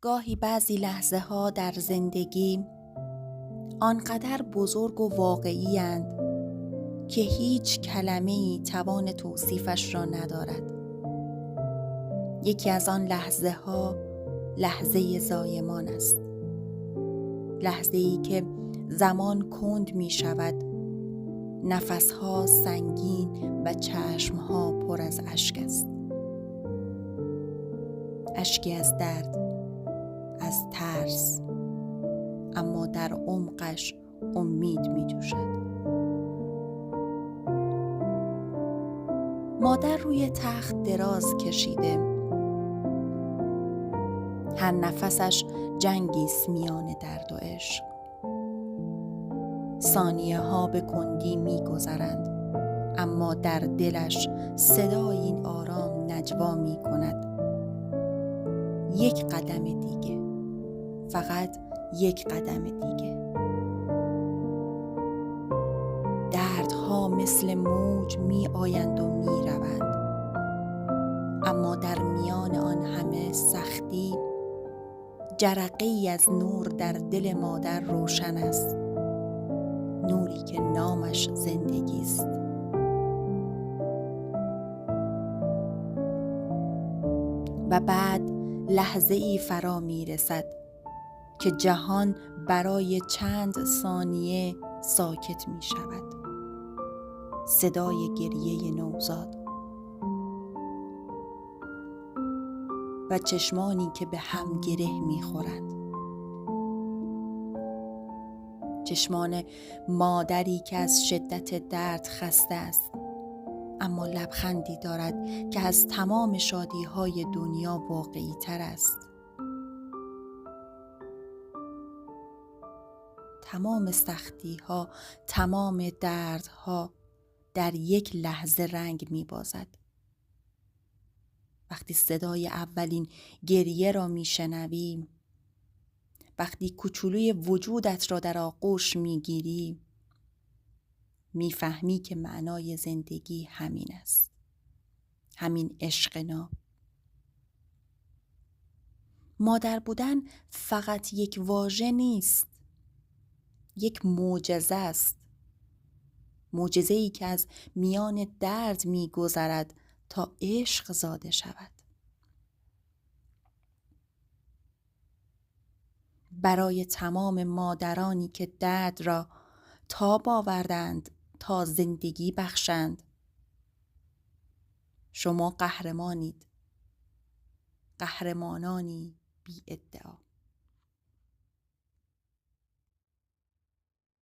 گاهی بعضی لحظه ها در زندگی آنقدر بزرگ و واقعی اند که هیچ کلمه‌ای توان توصیفش را ندارد. یکی از آن لحظه ها لحظه زایمان است. لحظه‌ای که زمان کند می شود، نفسها سنگین و چشمها پر از اشک است. اشکی از درد، از ترس، اما در عمقش امید می جوشد. مادر روی تخت دراز کشیده، هر نفسش جنگی است میان درد و عشق. ثانیه ها به کندی می گذرند، اما در دلش صدای آرام نجوا می کند. یک قدم دیگه، فقط یک قدم دیگه. دردها مثل موج می آیند و می روند، اما در میان آن همه سختی، جرقه‌ای از نور در دل مادر روشن است. نوری که نامش زندگی است. و بعد لحظه‌ای فرا می رسد که جهان برای چند ثانیه ساکت می شود. صدای گریه نوزاد و چشمانی که به هم گره می خورند. چشمان مادری که از شدت درد خسته است، اما لبخندی دارد که از تمام شادی‌های دنیا واقعی تر است. تمام سختی‌ها، تمام دردها در یک لحظه رنگ می‌بازد. وقتی صدای اولین گریه را می‌شنوی، وقتی کوچولوی وجودت را در آغوش می‌گیری، می‌فهمی که معنای زندگی همین است. همین عشق ناب. مادر بودن فقط یک واژه نیست، یک معجزه است. معجزه‌ای که از میان درد می‌گذرد تا عشق زاده شود. برای تمام مادرانی که درد را تاب آوردند تا زندگی بخشند، شما قهرمانید. قهرمانانی بی ادعا.